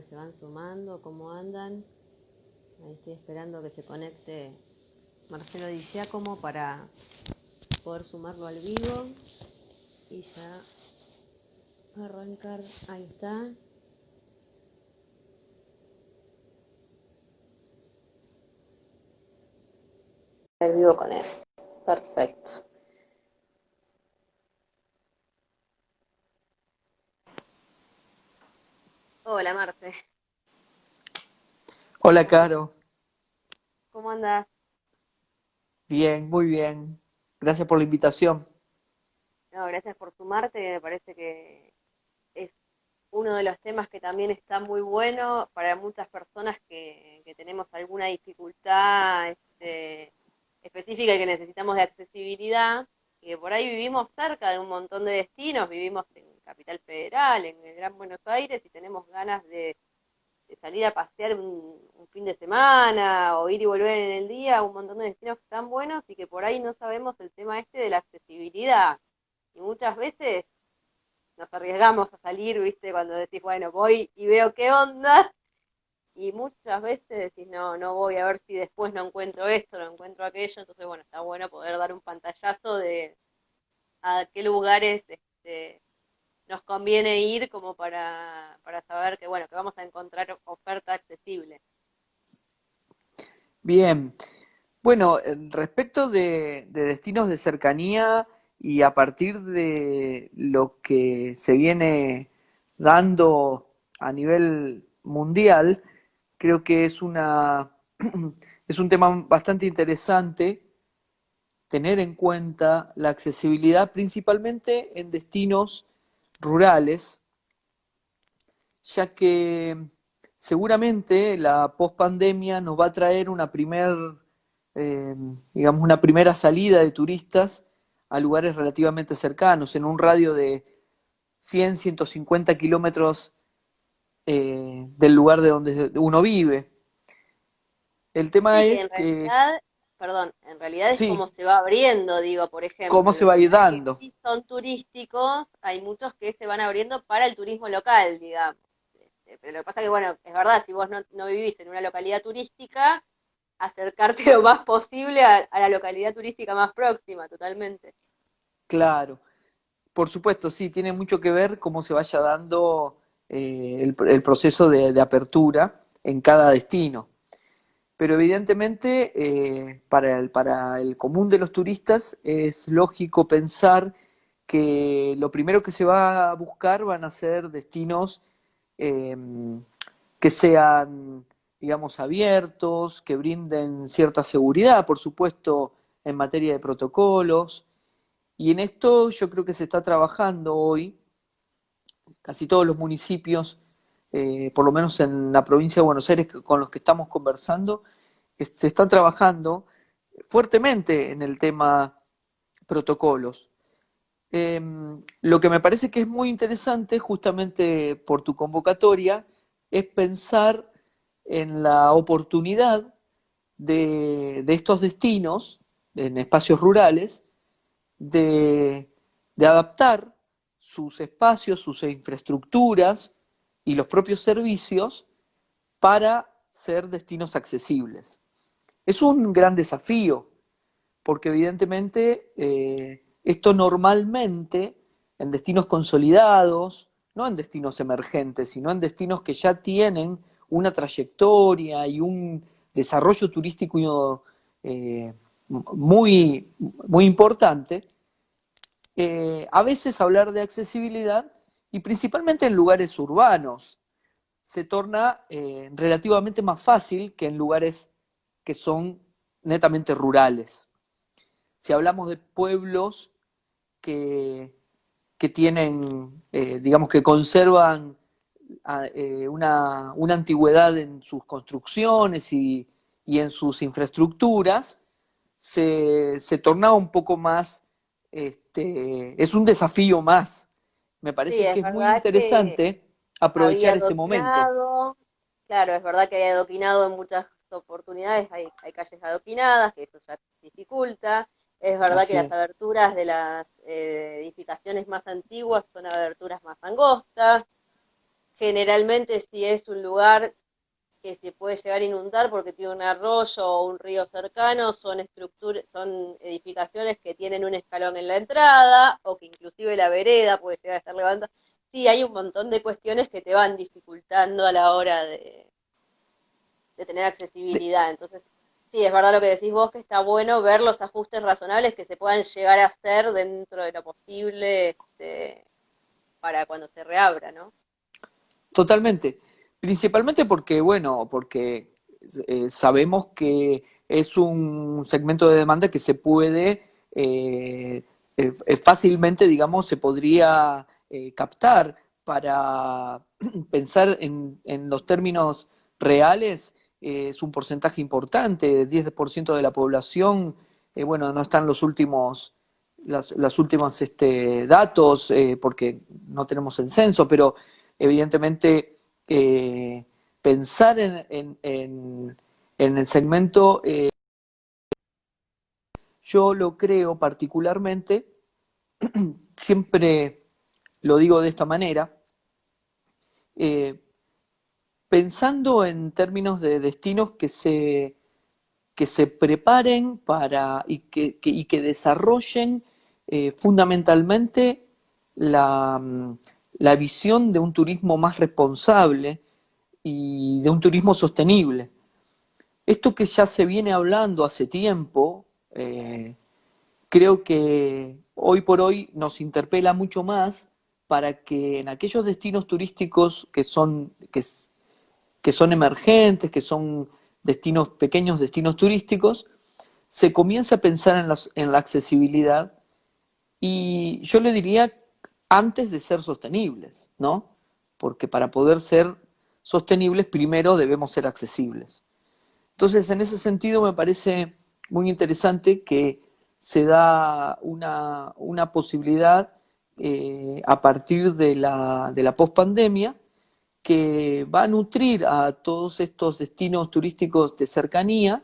que se van sumando, cómo andan. Ahí estoy esperando que se conecte Marcelo Di Giacomo para poder sumarlo al vivo y ya arrancar. Ahí está. El vivo con él. Perfecto. Hola Marce, Hola, Caro. ¿cómo andás? Bien, muy bien. Gracias por la invitación. No, gracias por sumarte, me parece que es uno de los temas que también está muy bueno para muchas personas que tenemos alguna dificultad específica y que necesitamos de accesibilidad, y que por ahí vivimos cerca de un montón de destinos, vivimos en Capital Federal, en el Gran Buenos Aires, y tenemos ganas de salir a pasear un fin de semana o ir y volver en el día, un montón de destinos que están buenos y que por ahí no sabemos el tema este de la accesibilidad. Y muchas veces nos arriesgamos a salir, ¿viste? Cuando decís, bueno, voy y veo qué onda, y muchas veces decís, no, no voy a ver si después no encuentro esto, no encuentro aquello, entonces, bueno, está bueno poder dar un pantallazo de a qué lugares nos conviene ir como para saber que, bueno, que vamos a encontrar oferta accesible. Bien. Bueno, respecto de destinos de cercanía y a partir de lo que se viene dando a nivel mundial, creo que es un tema bastante interesante tener en cuenta la accesibilidad principalmente en destinos rurales, ya que seguramente la pospandemia nos va a traer eh, digamos, una primera salida de turistas a lugares relativamente cercanos, en un radio de 100, 150 kilómetros del lugar de donde uno vive. El tema Sí, que en es que, realidad, perdón, en realidad es sí, como se va abriendo, digo, por cómo ejemplo, se los va a ir lugares que dando. sí son turísticos, hay muchos que se van abriendo para el turismo local, digamos. Pero lo que pasa que, bueno, es verdad, si vos no vivís en una localidad turística, acercarte lo más posible a la localidad turística más próxima, totalmente. Claro, por supuesto, sí, tiene mucho que ver cómo se vaya dando el proceso de apertura en cada destino. Pero evidentemente para el común de los turistas es lógico pensar que lo primero que se va a buscar van a ser destinos eh, que sean, digamos, abiertos, que brinden cierta seguridad, por supuesto, en materia de protocolos. Y en esto yo creo que se está trabajando hoy, casi todos los municipios, por lo menos en la provincia de Buenos Aires con los que estamos conversando, se está trabajando fuertemente en el tema protocolos. Lo que me parece que es muy interesante, justamente por tu convocatoria, es pensar en la oportunidad de estos destinos en espacios rurales de, de adaptar sus espacios, sus infraestructuras y los propios servicios para ser destinos accesibles. Es un gran desafío, porque evidentemente esto normalmente en destinos consolidados, no en destinos emergentes, sino en destinos que ya tienen una trayectoria y un desarrollo turístico muy importante, a veces hablar de accesibilidad y principalmente en lugares urbanos se torna relativamente más fácil que en lugares que son netamente rurales. Si hablamos de pueblos que, que tienen, digamos, que conservan una antigüedad en sus construcciones y en sus infraestructuras, se torna un poco más, es un desafío más. Me Sí, parece que es es muy verdad que interesante había aprovechar este momento. adoquinado, claro, es verdad que hay adoquinado en muchas oportunidades, hay calles adoquinadas, que eso ya dificulta, es verdad que Así las es. aberturas de las edificaciones más antiguas son aberturas más angostas, generalmente si es un lugar que se puede llegar a inundar porque tiene un arroyo o un río cercano, son edificaciones que tienen un escalón en la entrada, o que inclusive la vereda puede llegar a estar levantada. Sí, hay un montón de cuestiones que te van dificultando a la hora de tener De- accesibilidad. Entonces, sí, es verdad lo que decís vos, que está bueno ver los ajustes razonables que se puedan llegar a hacer dentro de lo posible, para cuando se reabra, ¿no? Totalmente. Principalmente porque, bueno, porque sabemos que es un segmento de demanda que se puede fácilmente, digamos, se podría captar para pensar en los términos reales. Es un porcentaje importante, 10% de la población. Bueno, no están los últimos, las últimos datos porque no tenemos el censo, pero evidentemente pensar en el segmento, yo lo creo particularmente, siempre lo digo de esta manera, eh, pensando en términos de destinos que se preparen para y que desarrollen fundamentalmente la, la visión de un turismo más responsable y de un turismo sostenible. Esto que ya se viene hablando hace tiempo, creo que hoy por hoy nos interpela mucho más para que en aquellos destinos turísticos que son emergentes, que son destinos, pequeños destinos turísticos, se comienza a pensar en la accesibilidad y yo le diría antes de ser sostenibles, ¿no? Porque para poder ser sostenibles primero debemos ser accesibles. Entonces, en ese sentido me parece muy interesante que se da una posibilidad a partir de la pospandemia que va a nutrir a todos estos destinos turísticos de cercanía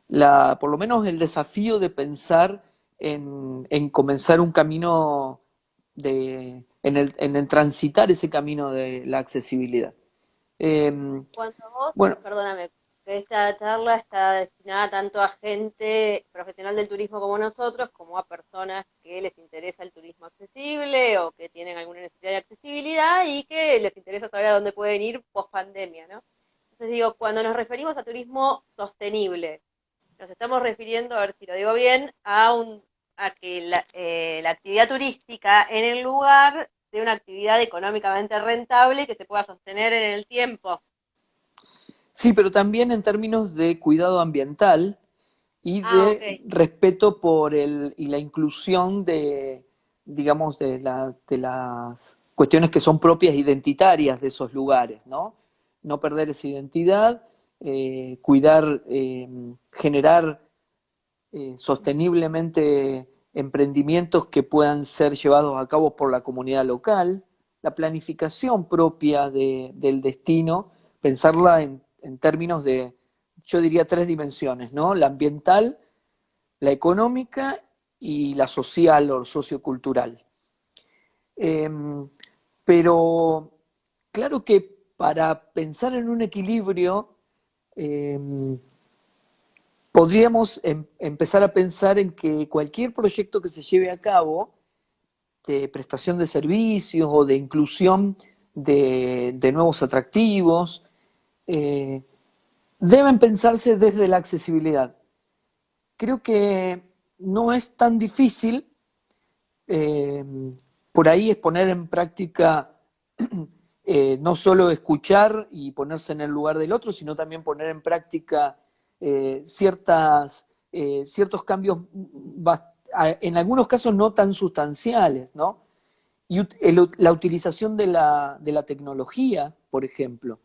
la, por lo menos el desafío de pensar en comenzar un camino en el transitar ese camino de la accesibilidad. Eh, Cuando vos, bueno, perdóname, que esta charla está destinada tanto a gente profesional del turismo como nosotros, como a personas que les interesa el turismo accesible o que tienen alguna necesidad de accesibilidad y que les interesa saber a dónde pueden ir post pandemia, ¿no? Entonces digo, cuando nos referimos a turismo sostenible, nos estamos refiriendo, a ver si lo digo bien, a que la actividad turística en el lugar sea una actividad económicamente rentable que se pueda sostener en el tiempo. sí, pero también en términos de cuidado ambiental y Ah, de ok. respeto por y la inclusión de, digamos, de las cuestiones que son propias identitarias de esos lugares, ¿no? No perder esa identidad, cuidar, generar sosteniblemente emprendimientos que puedan ser llevados a cabo por la comunidad local, la planificación propia del destino, pensarla en términos de, yo diría, tres dimensiones, ¿no? La ambiental, la económica y la social o sociocultural. Eh, pero claro que para pensar en un equilibrio, eh, podríamos empezar a pensar en que cualquier proyecto que se lleve a cabo de prestación de servicios o de inclusión de nuevos atractivos eh, deben pensarse desde la accesibilidad. Creo que no es tan difícil, eh, por ahí es poner en práctica no solo escuchar y ponerse en el lugar del otro, sino también poner en práctica ciertos cambios, en algunos casos no tan sustanciales, ¿no? Y la utilización de la tecnología, por ejemplo.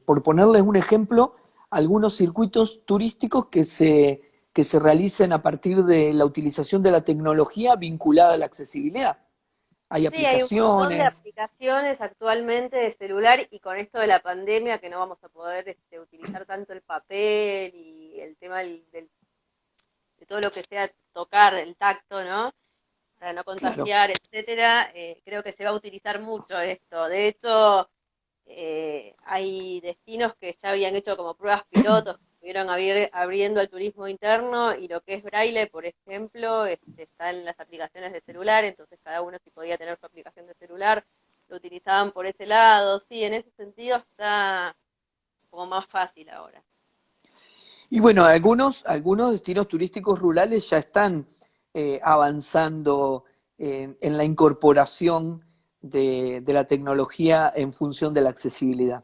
Por ponerles un ejemplo, algunos circuitos turísticos que se realicen a partir de la utilización de la tecnología vinculada a la accesibilidad. Hay Sí, hay un montón de aplicaciones. aplicaciones actualmente de celular y con esto de la pandemia que no vamos a poder utilizar tanto el papel y el tema de todo lo que sea tocar, el tacto, ¿no? para no claro. contagiar, etcétera, creo que se va a utilizar mucho esto. De hecho, hay destinos que ya habían hecho como pruebas pilotos, que estuvieron abriendo el turismo interno y lo que es braille, por ejemplo, está en las aplicaciones de celular, entonces cada uno si podía tener su aplicación de celular, lo utilizaban por ese lado. Sí, en ese sentido está como más fácil ahora. Y bueno, algunos destinos turísticos rurales ya están avanzando en la incorporación de la tecnología en función de la accesibilidad.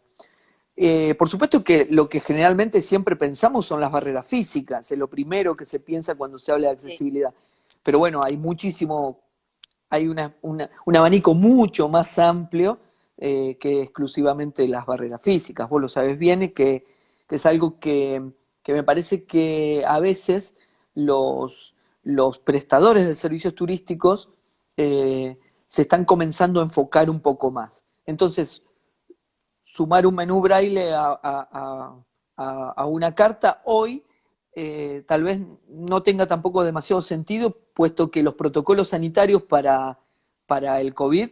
Por supuesto que lo que generalmente siempre pensamos son las barreras físicas, es lo primero que se piensa cuando se habla de Sí, accesibilidad. Pero bueno, hay un abanico mucho más amplio que exclusivamente las barreras físicas. Vos lo sabés bien, que es algo que me parece que a veces los prestadores de servicios turísticos se están comenzando a enfocar un poco más. Entonces, sumar un menú braille a una carta hoy tal vez no tenga tampoco demasiado sentido, puesto que los protocolos sanitarios para el COVID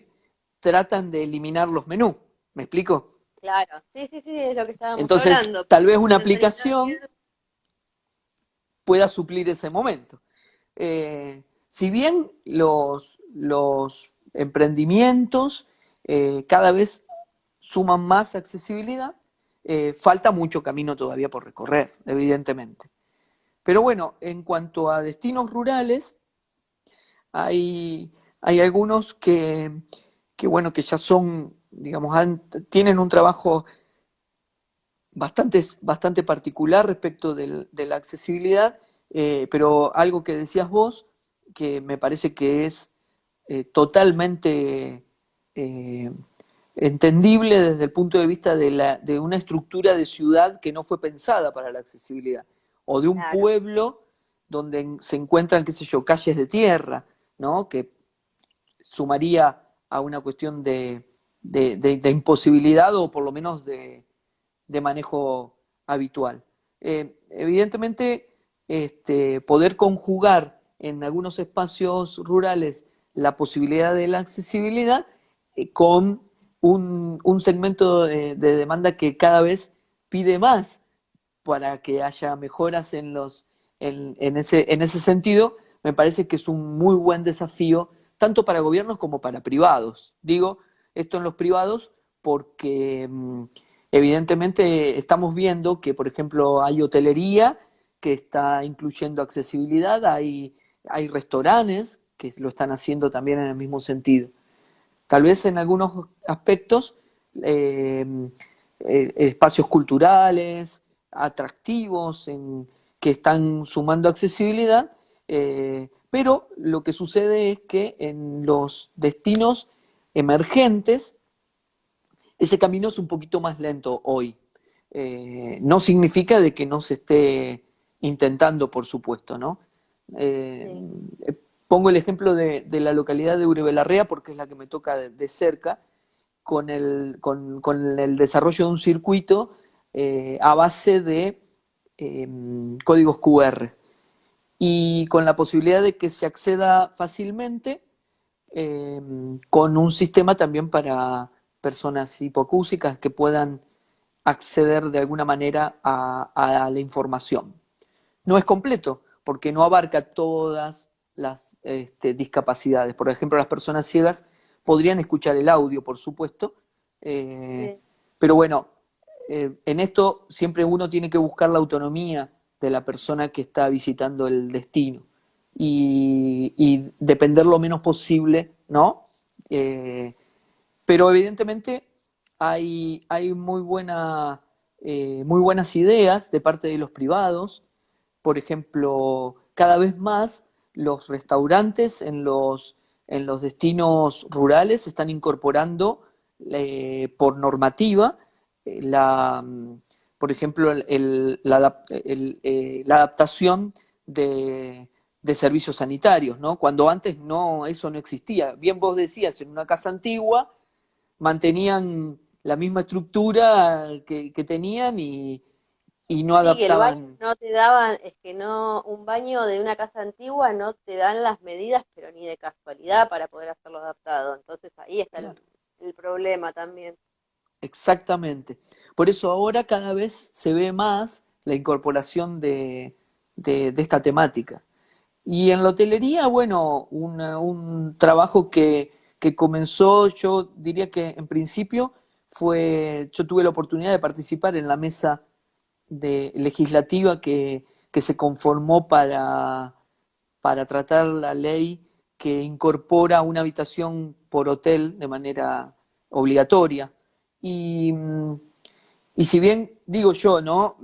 tratan de eliminar los menús. ¿Me explico? claro. Sí, sí, sí, es lo que estábamos Entonces, hablando. tal vez una El sanitario, aplicación pueda suplir ese momento. Si bien los emprendimientos cada vez suman más accesibilidad, falta mucho camino todavía por recorrer, evidentemente. Pero bueno, en cuanto a destinos rurales, hay algunos bueno, que ya son, digamos, tienen un trabajo bastante particular respecto de la accesibilidad, pero algo que decías vos, que me parece que es totalmente eh, entendible desde el punto de vista de una estructura de ciudad que no fue pensada para la accesibilidad, o de un claro. pueblo donde se encuentran, qué sé yo, calles de tierra, ¿no? Que sumaría a una cuestión de imposibilidad o por lo menos de manejo habitual. Evidentemente, poder conjugar en algunos espacios rurales la posibilidad de la accesibilidad con un segmento de demanda que cada vez pide más para que haya mejoras en ese sentido, me parece que es un muy buen desafío, tanto para gobiernos como para privados. Digo esto en los privados porque evidentemente estamos viendo que, por ejemplo, hay hotelería que está incluyendo accesibilidad, hay restaurantes que lo están haciendo también en el mismo sentido. Tal vez en algunos aspectos, eh, espacios culturales, atractivos, que están sumando accesibilidad, pero lo que sucede es que en los destinos emergentes, ese camino es un poquito más lento hoy. No significa de que no se esté intentando, por supuesto, ¿no? Eh, Sí. Pongo el ejemplo de la localidad de Urebelarrea porque es la que me toca de cerca, con el desarrollo de un circuito a base de eh, códigos QR y con la posibilidad de que se acceda fácilmente eh, con un sistema también para personas hipocúsicas que puedan acceder de alguna manera a la información. No es completo, porque no abarca todas las discapacidades. Por ejemplo, las personas ciegas podrían escuchar el audio, por supuesto, eh, Sí. pero bueno, en esto siempre uno tiene que buscar la autonomía de la persona que está visitando el destino y depender lo menos posible, ¿no? Eh, pero evidentemente hay muy buenas ideas de parte de los privados. Por ejemplo, cada vez más los restaurantes en los destinos rurales están incorporando por normativa la, por ejemplo, la adaptación de servicios sanitarios, ¿no? Cuando antes no, eso no existía. Bien vos decías, en una casa antigua mantenían la misma estructura que tenían y no Sí, que el baño adaptaban. no te daban, es que no, un baño de una casa antigua no te dan las medidas, pero ni de casualidad para poder hacerlo adaptado. Entonces ahí está Claro. el problema también. Exactamente. Por eso ahora cada vez se ve más la incorporación de esta temática. Y en la hotelería, bueno, un trabajo que comenzó, yo diría que en principio yo tuve la oportunidad de participar en la mesa legislativa que se conformó para tratar la ley que incorpora una habitación por hotel de manera obligatoria. Y, y si bien digo yo, ¿no?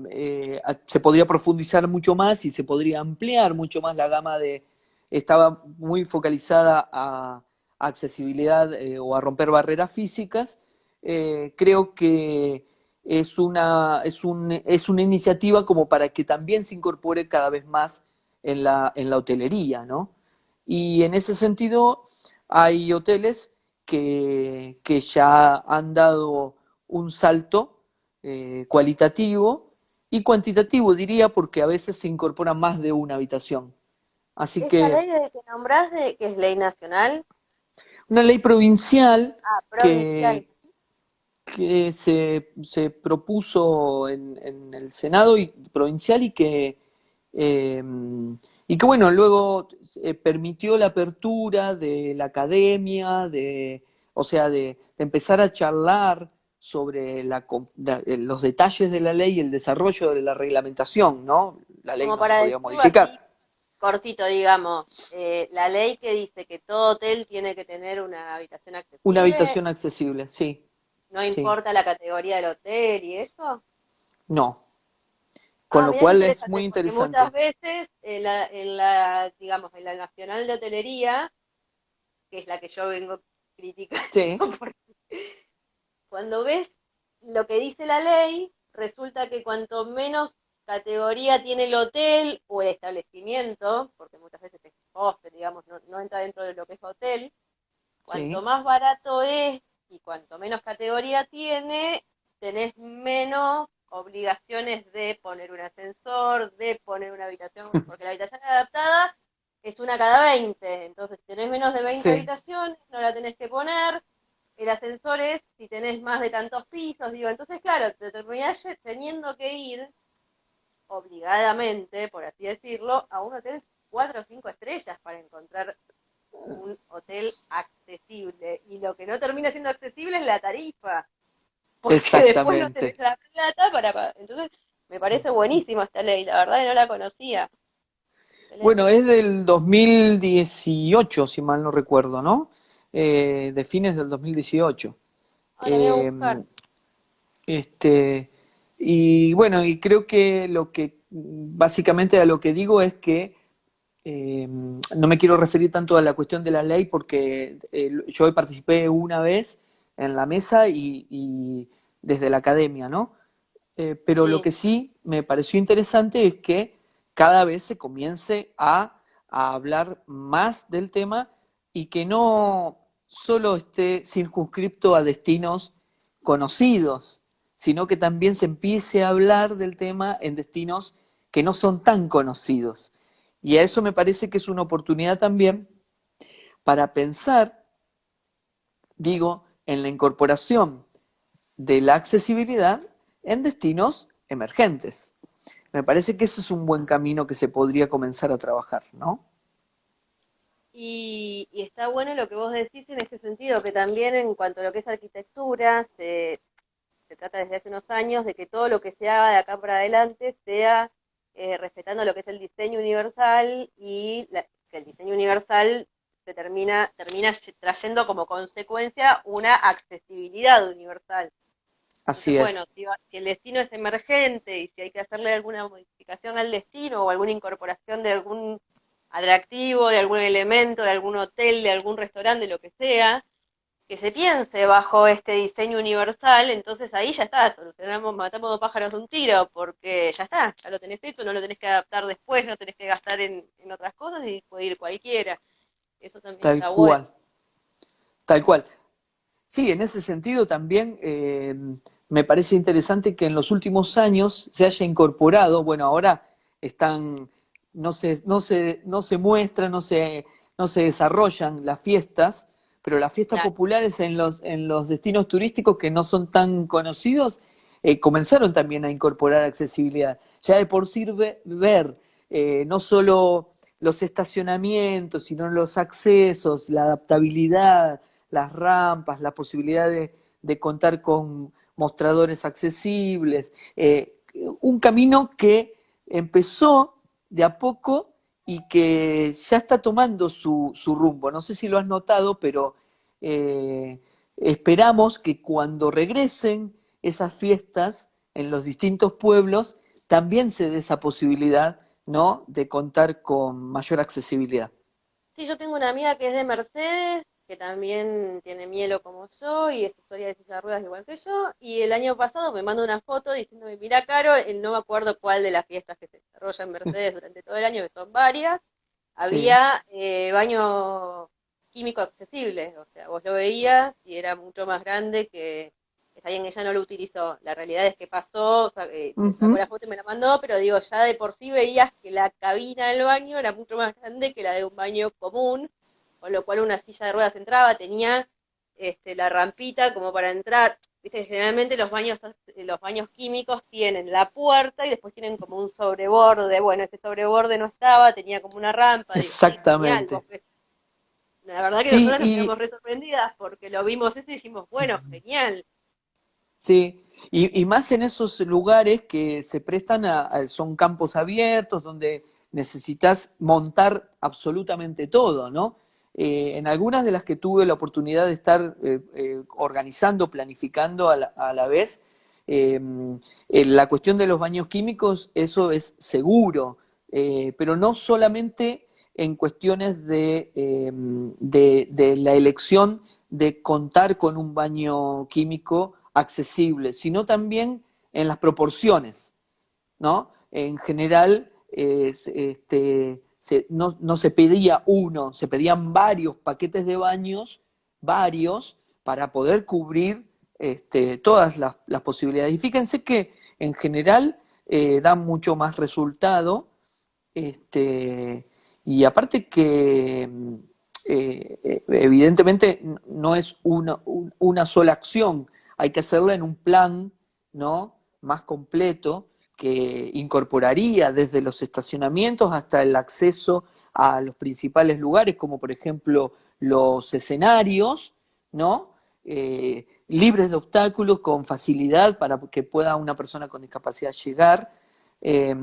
Se podría profundizar mucho más y se podría ampliar mucho más la gama estaba muy focalizada a accesibilidad o a romper barreras físicas, creo que es una iniciativa como para que también se incorpore cada vez más en la hotelería, ¿no? Y en ese sentido hay hoteles que ya han dado un salto cualitativo y cuantitativo, diría, porque a veces se incorpora más de una habitación. Así Esa que ley de que nombrás, que es ley nacional, una ley provincial provincial. que, que se propuso en el Senado provincial eh, y que bueno, luego permitió la apertura de la academia, o sea, de empezar a charlar sobre los detalles de la ley y el desarrollo de la reglamentación, ¿no? La ley Como no se para podía decirlo así, modificar. cortito, digamos, la ley que dice que todo hotel tiene que tener una habitación Una accesible, habitación accesible, sí, no sí, importa la categoría del hotel y eso. no. Con Ah, lo mirá qué cual es muy interesante, porque muchas interesante. veces digamos, en la Nacional de Hotelería, que es la que yo vengo criticando, Sí, porque cuando ves lo que dice la ley, resulta que cuanto menos categoría tiene el hotel o el establecimiento, porque muchas veces es hostel, digamos, no entra dentro de lo que es hotel, cuanto sí. más barato es y cuanto menos categoría tiene, tenés menos obligaciones de poner un ascensor, de poner una habitación, porque la habitación adaptada es una cada 20, entonces si tenés menos de 20 Sí, habitaciones, no la tenés que poner, el ascensor es si tenés más de tantos pisos, digo, entonces claro, te terminás teniendo que ir obligadamente, por así decirlo, a un hotel 4 o 5 estrellas para encontrar un hotel accesible. Y lo que no termina siendo accesible es la tarifa, porque después no tenés exactamente. la plata para. Entonces, me parece buenísima esta ley, la verdad que no la conocía. Bueno, Excelente. es del 2018, si mal no recuerdo, ¿no? De fines del 2018. Ahora voy a Eh, buscar. este, y bueno, y creo que básicamente a lo que digo es que no me quiero referir tanto a la cuestión de la ley porque yo participé una vez en la mesa y desde la academia, ¿no? Pero lo Sí. que sí me pareció interesante es que cada vez se comience a hablar más del tema y que no solo esté circunscripto a destinos conocidos, sino que también se empiece a hablar del tema en destinos que no son tan conocidos. Y a eso me parece que es una oportunidad también para pensar, digo, en la incorporación de la accesibilidad en destinos emergentes. Me parece que ese es un buen camino que se podría comenzar a trabajar, ¿no? Y está bueno lo que vos decís en ese sentido, que también en cuanto a lo que es arquitectura, se trata desde hace unos años de que todo lo que se haga de acá para adelante sea respetando lo que es el diseño universal y que el diseño universal termina trayendo como consecuencia una accesibilidad universal. Entonces, Así bueno, es. si el destino es emergente y si hay que hacerle alguna modificación al destino o alguna incorporación de algún atractivo, de algún elemento, de algún hotel, de algún restaurante, de lo que sea, que se piense bajo este diseño universal, entonces ahí ya está, solucionamos, matamos dos pájaros de un tiro, porque ya está, ya lo tenés hecho, no lo tenés que adaptar después, no tenés que gastar en otras cosas y puede ir cualquiera. Eso también Tal está bueno. cual, tal cual. Sí, en ese sentido también me parece interesante que en los últimos años se haya incorporado, bueno, ahora están, no se muestra, no se desarrollan las fiestas, pero las fiestas Claro. populares en los destinos turísticos que no son tan conocidos, comenzaron también a incorporar accesibilidad. Ya de por sí ver no solo los estacionamientos, sino los accesos, la adaptabilidad, las rampas, la posibilidad de contar con mostradores accesibles, un camino que empezó de a poco y que ya está tomando su rumbo. No sé si lo has notado, pero eh, esperamos que cuando regresen esas fiestas en los distintos pueblos, también se dé esa posibilidad, ¿no?, de contar con mayor accesibilidad. Sí, yo tengo una amiga que es de Mercedes, que también tiene mielo como yo y es usuaria de silla de ruedas igual que yo. Y el año pasado me manda una foto diciéndome, mira, Caro, no me acuerdo cuál de las fiestas que se desarrollan en Mercedes durante todo el año, que son varias, Sí, había baño químico accesible. O sea, vos lo veías y era mucho más grande que... Está bien, ella no lo utilizó. La realidad es que pasó, o sea, se sacó ujú, la foto y me la mandó, pero digo, ya de por sí veías que la cabina del baño era mucho más grande que la de un baño común, con lo cual una silla de ruedas entraba, tenía la rampita como para entrar. Viste, generalmente los baños químicos tienen la puerta y después tienen como un sobreborde. Bueno, ese sobreborde no estaba, tenía como una rampa. Digo, sí, genial. exactamente. La verdad que Sí, nosotros nos quedamos re sorprendidas porque lo vimos eso y dijimos, bueno, genial. sí, y más en esos lugares que se prestan son campos abiertos donde necesitas montar absolutamente todo, ¿no? En algunas de las que tuve la oportunidad de estar organizando, planificando a la vez, eh, la cuestión de los baños químicos, eso es seguro, pero no solamente en cuestiones de la elección de contar con un baño químico accesible, sino también en las proporciones, ¿no? En general, no se pedía uno, se pedían varios paquetes de baños, varios, para poder cubrir todas las posibilidades. Y fíjense que en general dan mucho más resultado, y aparte que evidentemente no es una sola acción, hay que hacerla en un plan, ¿no?, más completo, que incorporaría desde los estacionamientos hasta el acceso a los principales lugares, como por ejemplo los escenarios, ¿no? Libres de obstáculos, con facilidad para que pueda una persona con discapacidad llegar. Eh,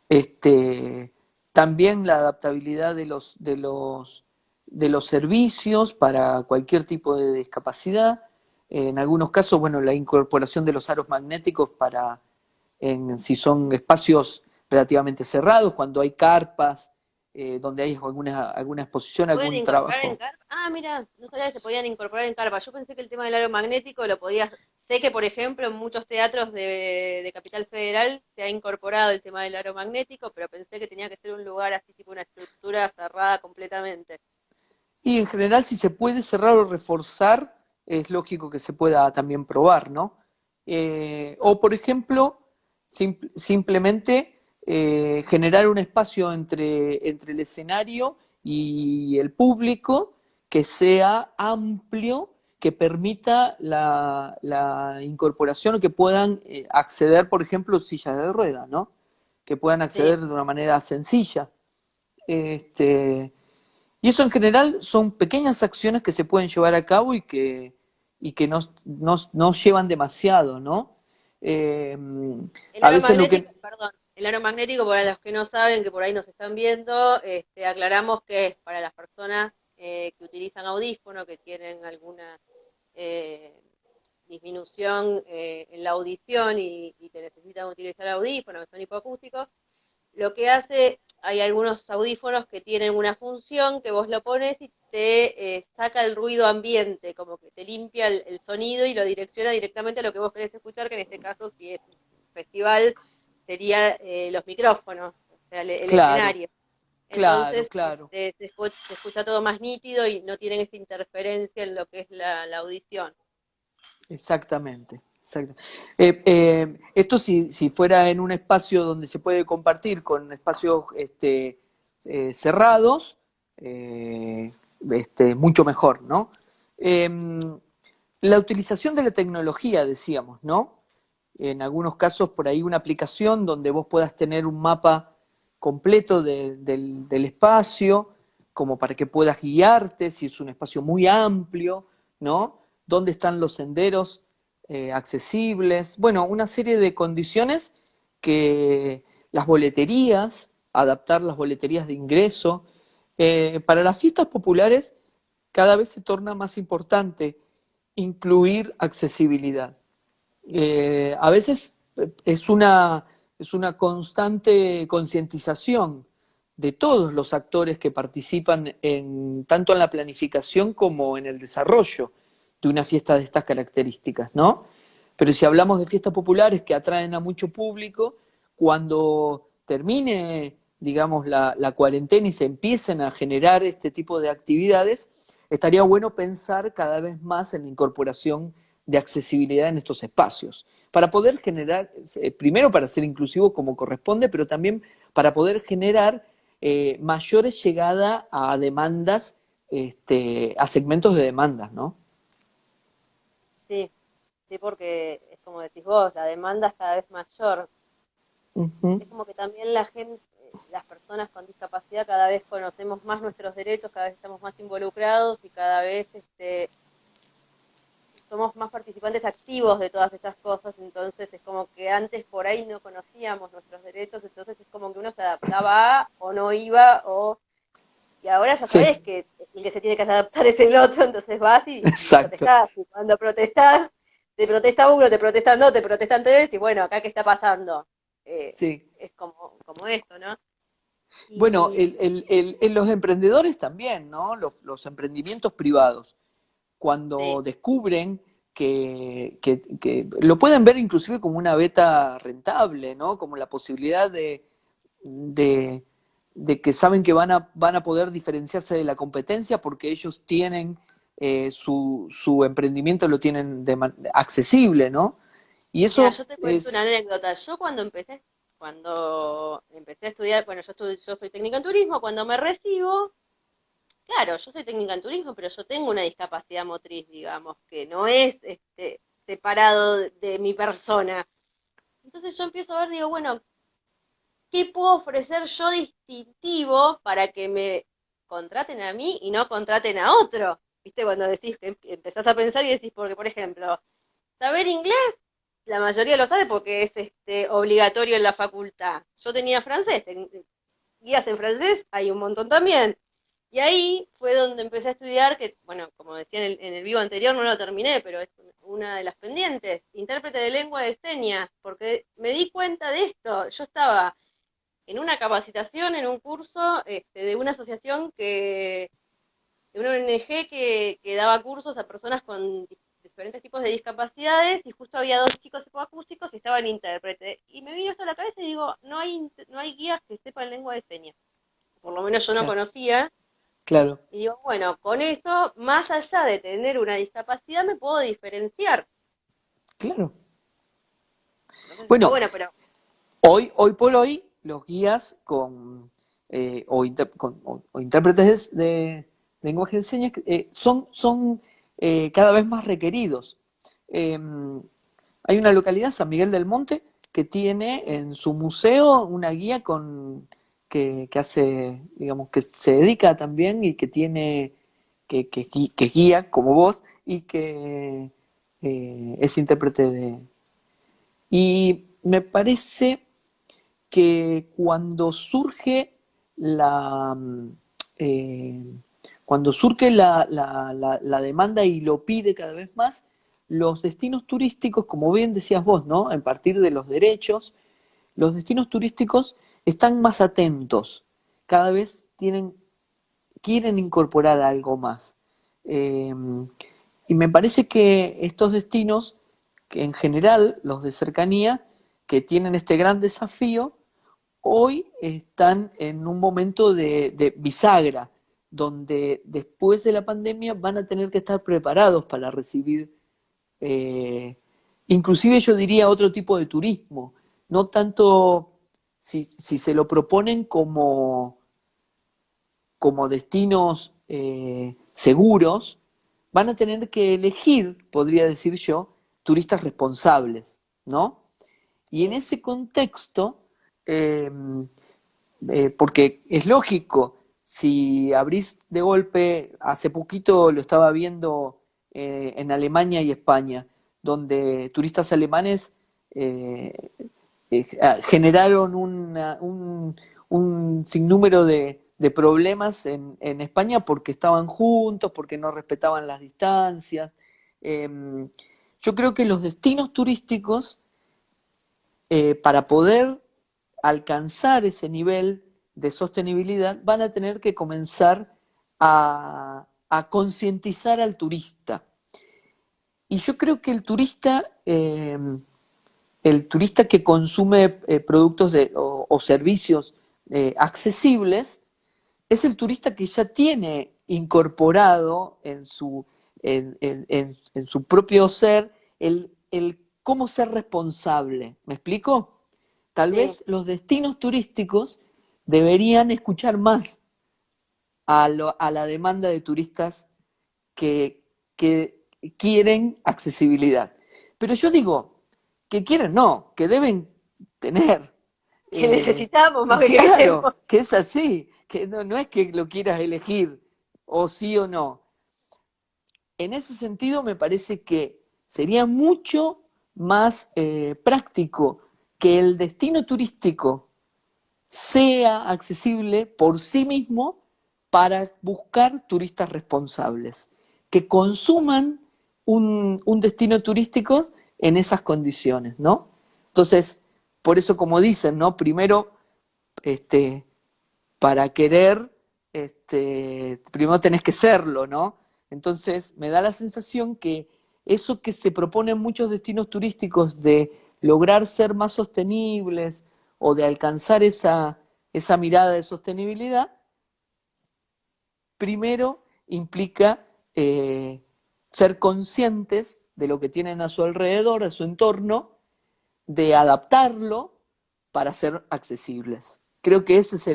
este, También la adaptabilidad de los servicios para cualquier tipo de discapacidad. En algunos casos, bueno, la incorporación de los aros magnéticos si son espacios relativamente cerrados, cuando hay carpas, donde hay alguna exposición, ¿Pueden algún incorporar en trabajo. carpa? Ah, mira, no sabía que se podían incorporar en carpa. Yo pensé que el tema del aro magnético lo podías. Sé que, por ejemplo, en muchos teatros de Capital Federal se ha incorporado el tema del aro magnético, pero pensé que tenía que ser un lugar así, tipo una estructura cerrada completamente. Y en general, si se puede cerrar o reforzar, es lógico que se pueda también probar, ¿no? O, por ejemplo, simplemente generar un espacio entre el escenario y el público que sea amplio, que permita la incorporación o que puedan acceder, por ejemplo, sillas de ruedas, ¿no? Que puedan Sí. acceder de una manera sencilla. Este, y eso en general son pequeñas acciones que se pueden llevar a cabo y que no llevan demasiado, ¿no? Eh, El a aro veces lo magnético, que... perdón, el aro magnético, para los que no saben, que por ahí nos están viendo, aclaramos que es para las personas que utilizan audífono, que tienen alguna eh, disminución en la audición y que necesitan utilizar audífonos, que son hipoacústicos. Lo que hace, hay algunos audífonos que tienen una función que vos lo pones y te saca el ruido ambiente, como que te limpia el sonido y lo direcciona directamente a lo que vos querés escuchar, que en este caso, si es un festival, sería los micrófonos, o sea, el Claro, escenario. claro, Entonces, claro, se escucha todo más nítido y no tienen esa interferencia en lo que es la audición. exactamente. Esto si fuera en un espacio donde se puede compartir con espacios cerrados, eh, mucho mejor, ¿no? La utilización de la tecnología, decíamos, ¿no? En algunos casos por ahí una aplicación donde vos puedas tener un mapa completo del espacio, como para que puedas guiarte, si es un espacio muy amplio, ¿no? ¿Dónde están los senderos accesibles? Bueno, una serie de condiciones que las boleterías, adaptar las boleterías de ingreso. Para las fiestas populares cada vez se torna más importante incluir accesibilidad. A veces es una constante concientización de todos los actores que participan tanto en la planificación como en el desarrollo de una fiesta de estas características, ¿no? Pero si hablamos de fiestas populares que atraen a mucho público, cuando termine, digamos, la cuarentena y se empiecen a generar este tipo de actividades, estaría bueno pensar cada vez más en la incorporación de accesibilidad en estos espacios, para poder generar, primero para ser inclusivo como corresponde, pero también para poder generar mayores llegada a demandas, a segmentos de demandas, ¿no? Sí, sí, porque es como decís vos, la demanda es cada vez mayor. Ujú. Es como que también la gente, las personas con discapacidad cada vez conocemos más nuestros derechos, cada vez estamos más involucrados y cada vez somos más participantes activos de todas estas cosas, entonces es como que antes por ahí no conocíamos nuestros derechos, entonces es como que uno se adaptaba a, o no iba, o y ahora ya Sí, sabes que el que se tiene que adaptar es el otro, entonces vas y exacto. protestás, y cuando protestás, te protesta uno, te protestan dos, te protestan tres, y bueno, acá qué está pasando. Sí. Es como esto, ¿no? Bueno, Y los emprendedores también, ¿no? Los emprendimientos privados, cuando sí, descubren que lo pueden ver inclusive como una beta rentable, ¿no? Como la posibilidad de, de que saben que van a poder diferenciarse de la competencia porque ellos tienen su emprendimiento lo tienen accesible, ¿no? Y mira, eso yo te cuento es, una anécdota. Yo cuando empecé a estudiar, bueno, yo soy técnica en turismo, cuando me recibo, claro, yo soy técnica en turismo, pero yo tengo una discapacidad motriz, digamos, que no es separado de mi persona. Entonces yo empiezo a ver, digo, bueno, ¿qué puedo ofrecer yo distintivo para que me contraten a mí y no contraten a otro? ¿Viste? Cuando decís que empezás a pensar y decís, porque, por ejemplo, saber inglés, la mayoría lo sabe porque es obligatorio en la facultad. Yo tenía francés, guías en francés hay un montón también. Y ahí fue donde empecé a estudiar, que, bueno, como decía en el vivo anterior, no lo terminé, pero es una de las pendientes, intérprete de lengua de señas, porque me di cuenta de esto. Yo estaba en una capacitación, en un curso de una asociación de una ONG que daba cursos a personas con diferentes tipos de discapacidades y justo había dos chicos acústicos y estaban intérprete. Y me vino esto a la cabeza y digo, no hay guías que sepan lengua de señas. Por lo menos yo no claro, conocía. claro, Y digo, bueno, con eso, más allá de tener una discapacidad, me puedo diferenciar. claro. Entonces está Bueno, bueno, pero hoy por hoy, los guías o intérpretes de lenguaje de señas son cada vez más requeridos. Eh, Hay una localidad, San Miguel del Monte, que tiene en su museo una guía que hace, digamos, que se dedica también y que tiene, que guía como vos y que es intérprete de... Y me parece que la, eh, cuando surge la demanda y lo pide cada vez más, los destinos turísticos, como bien decías vos, ¿no? A partir de los derechos, los destinos turísticos están más atentos, cada vez quieren incorporar algo más. Eh, y me parece que estos destinos, que en general los de cercanía, que tienen este gran desafío, hoy están en un momento de bisagra, donde después de la pandemia van a tener que estar preparados para recibir, eh, inclusive yo diría otro tipo de turismo, no tanto si se lo proponen como como destinos seguros, van a tener que elegir, podría decir yo, turistas responsables, ¿no? Y en Sí, ese contexto, porque es lógico, si abrís de golpe, hace poquito lo estaba viendo en Alemania y España, donde turistas alemanes eh, generaron un sinnúmero de problemas en España porque estaban juntos, porque no respetaban las distancias. Eh, yo creo que los destinos turísticos, para poder alcanzar ese nivel de sostenibilidad, van a tener que comenzar a concientizar al turista. Y yo creo que el turista que consume productos o servicios accesibles es el turista que ya tiene incorporado en su propio ser el cómo ser responsable. ¿Me explico? Tal sí, vez los destinos turísticos deberían escuchar más a la demanda de turistas que quieren accesibilidad. Pero yo digo, que quieren no, que deben tener. que Eh, necesitamos más que queremos. claro, que es así, que no es que lo quieras elegir o sí o no. En ese sentido me parece que sería mucho más práctico que el destino turístico sea accesible por sí mismo para buscar turistas responsables, que consuman un destino turístico en esas condiciones, ¿no? Entonces, por eso como dicen, ¿no? Primero, este, para querer, primero tenés que serlo, ¿no? Entonces, me da la sensación que eso que se propone en muchos destinos turísticos de lograr ser más sostenibles o de alcanzar esa mirada de sostenibilidad, primero implica ser conscientes de lo que tienen a su alrededor, a su entorno, de adaptarlo para ser accesibles. Creo que ese es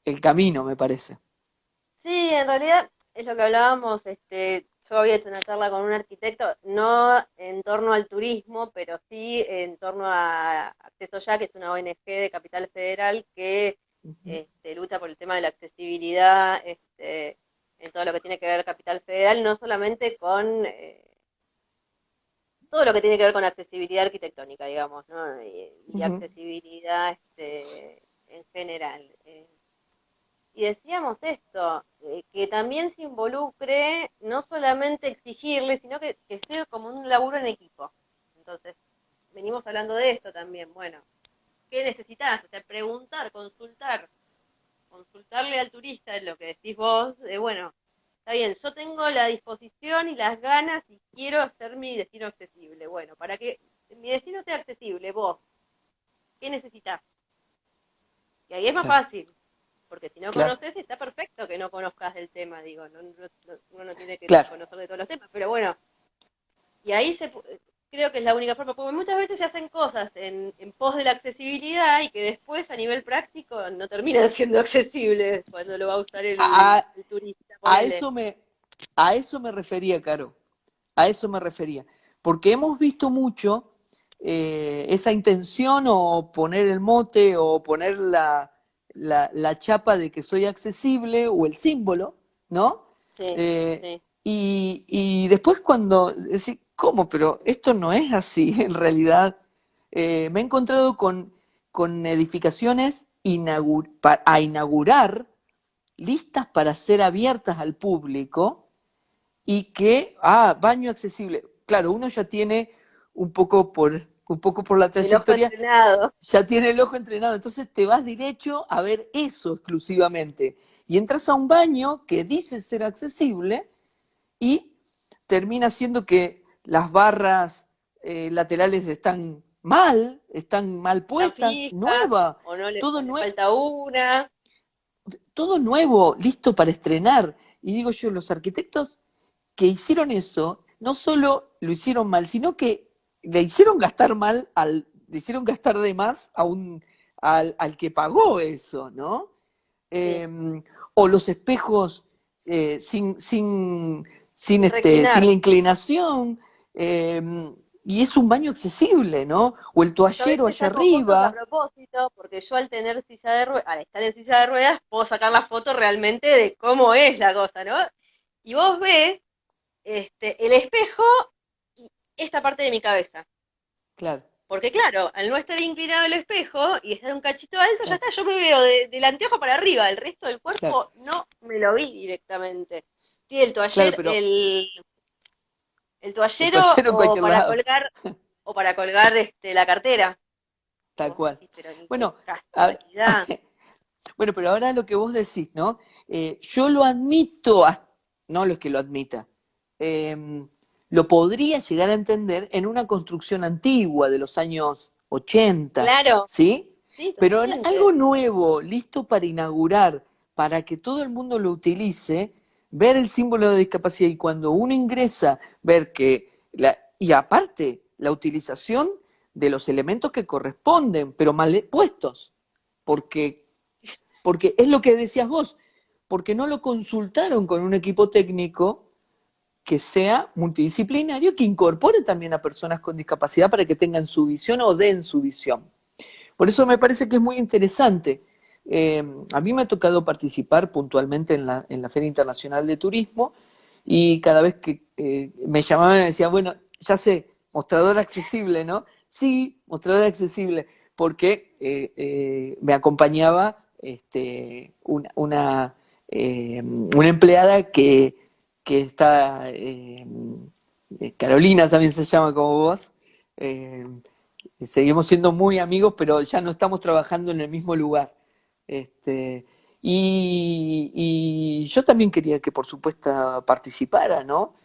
el camino, me parece. Sí, en realidad es lo que hablábamos, yo había hecho una charla con un arquitecto, no en torno al turismo, pero sí en torno a Acceso Ya, que es una ONG de Capital Federal que lucha por el tema de la accesibilidad, en todo lo que tiene que ver Capital Federal, no solamente con todo lo que tiene que ver con accesibilidad arquitectónica, digamos, ¿no? Y Ujú. accesibilidad en general. Y decíamos esto, que también se involucre no solamente exigirle, sino que sea como un laburo en equipo. Entonces, venimos hablando de esto también. Bueno, ¿qué necesitas? O sea, preguntar, consultarle al turista lo que decís vos, de bueno, está bien, yo tengo la disposición y las ganas y quiero hacer mi destino accesible. Bueno, para que mi destino sea accesible, vos, ¿qué necesitas? Y ahí es más Claro, fácil, porque si no claro, conoces, está perfecto que no conozcas el tema, digo, uno no tiene que claro. conocer de todos los temas, pero bueno, y ahí creo que es la única forma, porque muchas veces se hacen cosas en pos de la accesibilidad y que después a nivel práctico no terminan siendo accesibles cuando lo va a usar A, el turista, a ponele. eso me, a eso me refería, Caro. A eso me refería. Porque hemos visto mucho esa intención o poner el mote o poner la chapa de que soy accesible o el símbolo, ¿no? Sí, Eh, sí, y después cuando decís, ¿cómo? Pero esto no es así en realidad. Me he encontrado con edificaciones a inaugurar, listas para ser abiertas al público y que, baño accesible. Claro, uno ya tiene un poco por la el ojo trayectoria, entrenado. ya tiene el ojo entrenado, entonces te vas derecho a ver eso exclusivamente. Y entras a un baño que dice ser accesible y termina siendo que las barras laterales están mal Están puestas, fijas, nueva, o todo le nuevo, falta una. todo nuevo, listo para estrenar. Y digo yo, los arquitectos que hicieron eso, no solo lo hicieron mal, sino que le hicieron gastar le hicieron gastar de más al que pagó eso, ¿no? Sí, o los espejos eh, sin, sin, sin sin reclinar. la inclinación, eh, y es un baño accesible, ¿no? O el Yo a toallero veces allá saco fotos a arriba, propósito, porque yo al tener silla de ruedas, al estar en silla de ruedas, puedo sacar la foto realmente de cómo es la cosa, ¿no? Y vos ves el espejo y esta parte de mi cabeza. claro, Porque claro, al no estar inclinado el espejo y estar un cachito alto, ya claro, está, yo me veo del anteojo para arriba, el resto del claro, cuerpo no me lo vi directamente. Sí, el claro, toallero, pero el el toallero toallero en cualquier lado, o para colgar la cartera. tal Vos cual. decís, pero ni qué Bueno, a- casualidad. bueno, pero ahora lo que vos decís, ¿no? Yo lo admito, no lo es que lo admita, lo podría llegar a entender en una construcción antigua de los años 80, Claro, ¿sí? sí, Pero en totalmente. algo nuevo, listo para inaugurar, para que todo el mundo lo utilice, ver el símbolo de discapacidad y cuando uno ingresa, ver y aparte, la utilización de los elementos que corresponden, pero mal puestos, porque porque es lo que decías vos, porque no lo consultaron con un equipo técnico que sea multidisciplinario, que incorpore también a personas con discapacidad para que tengan su visión o den su visión. Por eso me parece que es muy interesante. A mí me ha tocado participar puntualmente en la Feria Internacional de Turismo y cada vez que me llamaban me decían, bueno, ya sé, mostrador accesible, ¿no? Sí, mostrador accesible, porque me acompañaba una empleada que está, Carolina también se llama como vos, eh, seguimos siendo muy amigos, pero ya no estamos trabajando en el mismo lugar. Este, y yo también quería que, por supuesto, participara, ¿no?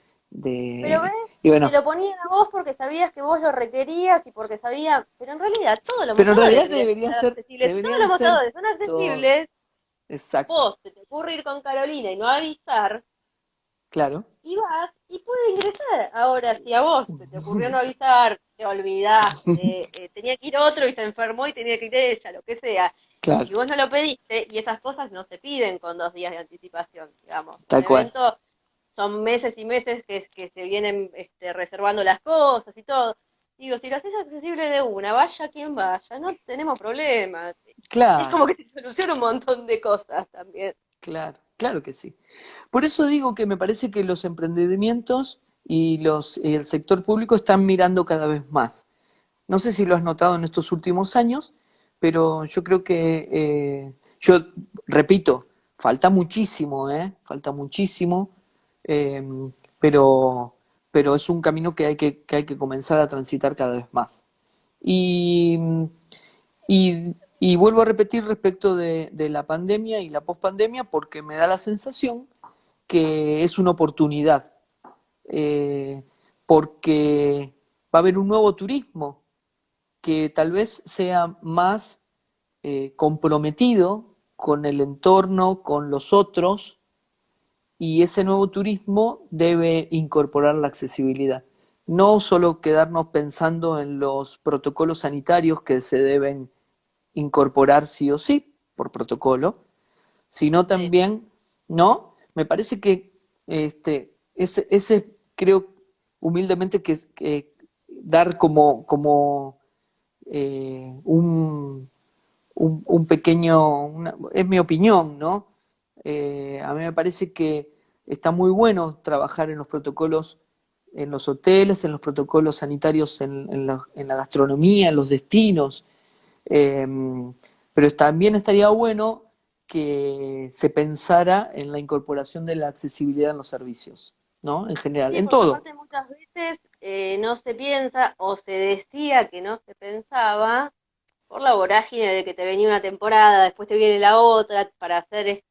Pero ves, Y bueno, te lo ponían a vos porque sabías que vos lo requerías y porque sabía, pero en realidad todos los pero en mostradores realidad deberían ser accesibles. Si todos deberían los ser mostradores son todos. accesibles, Exacto, vos se te ocurre ir con Carolina y no avisar, claro. y vas y puede ingresar. Ahora, si a vos se te ocurrió no avisar, te olvidaste, tenía que ir otro y se enfermó y tenía que ir ella, lo que sea, Claro, y vos no lo pediste, y esas cosas no se piden con 2 días de anticipación, digamos. Un tal cual. evento son meses y meses que se vienen reservando las cosas y todo. Digo, si lo haces accesible de una, vaya quien vaya, no tenemos problemas. Es Claro, como que se soluciona un montón de cosas también. claro, claro que sí. Por eso digo que me parece que los emprendimientos y el sector público están mirando cada vez más. No sé si lo has notado en estos últimos años, pero yo creo que, yo repito, falta muchísimo, ¿eh? Falta muchísimo, eh, pero, pero es un camino que hay que comenzar a transitar cada vez más. Y, y vuelvo a repetir respecto de la pandemia y la pospandemia, porque me da la sensación que es una oportunidad, eh, porque va a haber un nuevo turismo que tal vez sea más comprometido con el entorno, con los otros, y ese nuevo turismo debe incorporar la accesibilidad. No solo quedarnos pensando en los protocolos sanitarios que se deben incorporar sí o sí por protocolo, sino Sí. también, ¿no? Me parece que ese creo humildemente que es dar como un pequeño, es mi opinión, ¿no? A mí me parece que está muy bueno trabajar en los protocolos en los hoteles, en los protocolos sanitarios en la gastronomía, en los destinos, eh, pero también estaría bueno que se pensara en la incorporación de la accesibilidad en los servicios, ¿no? En general, Sí, en porque todo. aparte muchas veces no se piensa o se decía que no se pensaba por la vorágine de que te venía una temporada, después te viene la otra, para hacer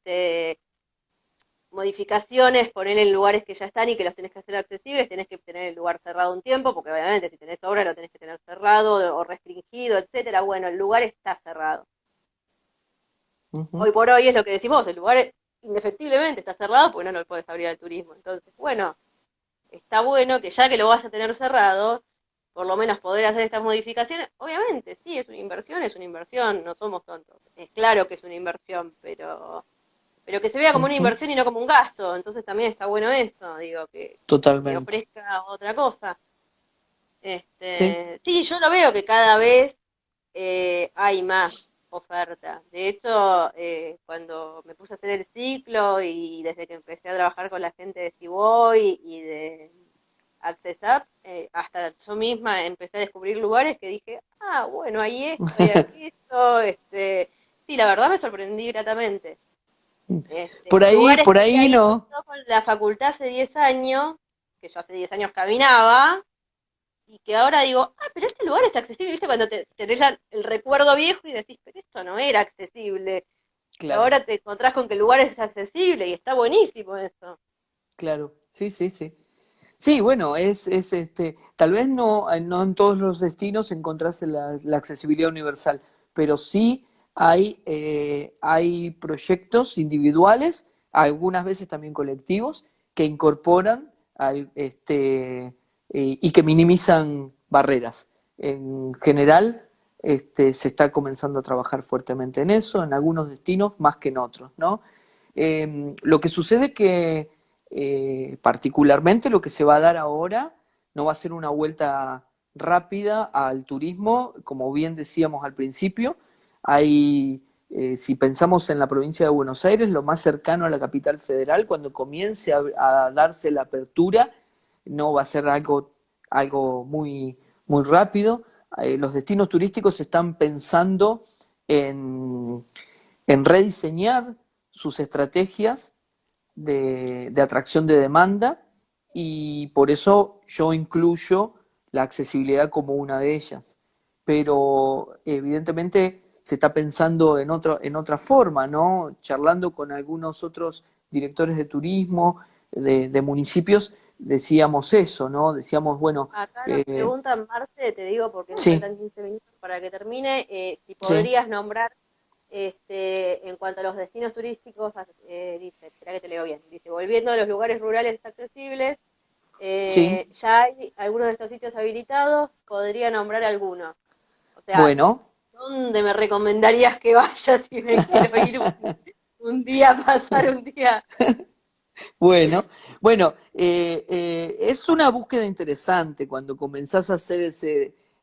modificaciones, poner en lugares que ya están y que los tenés que hacer accesibles, tenés que tener el lugar cerrado un tiempo, porque obviamente si tenés obra lo tenés que tener cerrado o restringido, etcétera. Bueno, el lugar está cerrado. Ujú. Hoy por hoy es lo que decimos, el lugar indefectiblemente está cerrado porque no lo puedes abrir al turismo. Entonces, bueno, está bueno que ya que lo vas a tener cerrado, por lo menos poder hacer estas modificaciones. Obviamente, sí, es una inversión, no somos tontos. Es claro que es una inversión, pero que se vea como una Ujú, inversión y no como un gasto. Entonces también está bueno eso, digo, que totalmente. ofrezca otra cosa. Sí, Sí, yo lo veo que cada vez hay más oferta. De hecho, cuando me puse a hacer el ciclo y desde que empecé a trabajar con la gente de Ciboy y de Access Up, hasta yo misma empecé a descubrir lugares que dije, ah, bueno, hay esto, hay aquello, sí, la verdad me sorprendí gratamente. Lugares por que había ahí ido no. yo con la facultad hace 10 años, que yo hace 10 años caminaba, y que ahora digo, ah, pero este lugar es accesible, ¿viste? Cuando tenés el recuerdo viejo y decís, pero esto no era accesible. Y Claro, ahora te encontrás con que el lugar es accesible y está buenísimo eso. claro. Sí, sí, sí. Sí, bueno, tal vez no en todos los destinos encontrás la accesibilidad universal, pero sí hay proyectos individuales, algunas veces también colectivos, que incorporan y que minimizan barreras. En general, se está comenzando a trabajar fuertemente en eso, en algunos destinos más que en otros, ¿no? Lo que sucede que particularmente lo que se va a dar ahora no va a ser una vuelta rápida al turismo, como bien decíamos al principio. Si pensamos en la provincia de Buenos Aires, lo más cercano a la capital federal, cuando comience a darse la apertura, no va a ser algo muy, muy rápido. Los destinos turísticos están pensando en, en rediseñar sus estrategias de atracción de demanda y por eso yo incluyo la accesibilidad como una de ellas. Pero evidentemente se está pensando en otra forma, ¿no? Charlando con algunos otros directores de turismo, de municipios, decíamos eso, ¿no? Decíamos, bueno, Acá nos eh, preguntan, Marce, te digo porque me sí, faltan 15 minutos para que termine, si sí, podrías nombrar, en cuanto a los destinos turísticos, dice, espera que te leo bien, dice, volviendo a los lugares rurales accesibles, sí, ya hay algunos de estos sitios habilitados, podría nombrar algunos. O sea, bueno. ¿dónde me recomendarías que vaya si me quiero ir un día, pasar un día? Bueno, bueno, es una búsqueda interesante cuando comenzás a hacer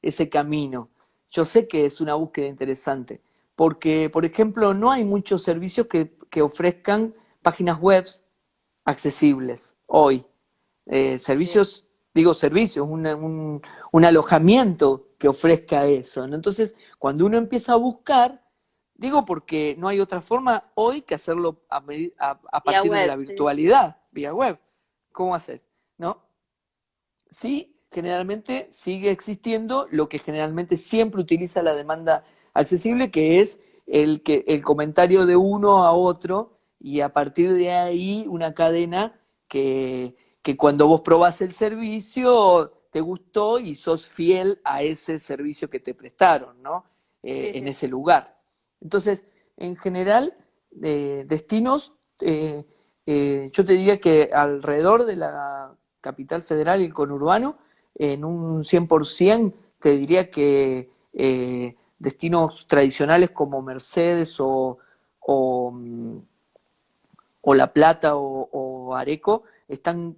ese camino. Yo sé que es una búsqueda interesante, porque, por ejemplo, no hay muchos servicios que ofrezcan páginas web accesibles hoy. Sí, Servicios, digo servicios, un alojamiento que ofrezca eso, ¿no? Entonces, cuando uno empieza a buscar, digo porque no hay otra forma hoy que hacerlo a vía partir de web, la sí. virtualidad, vía web. ¿Cómo haces? ¿No? Sí, generalmente sigue existiendo lo que generalmente siempre utiliza la demanda accesible, que es el comentario de uno a otro y a partir de ahí una cadena que cuando vos probás el servicio te gustó y sos fiel a ese servicio que te prestaron, ¿no? Sí, En sí. ese lugar. Entonces, en general, destinos, yo te diría que alrededor de la Capital Federal y el conurbano, en un 100% te diría que destinos tradicionales como Mercedes o, o La Plata o Areco están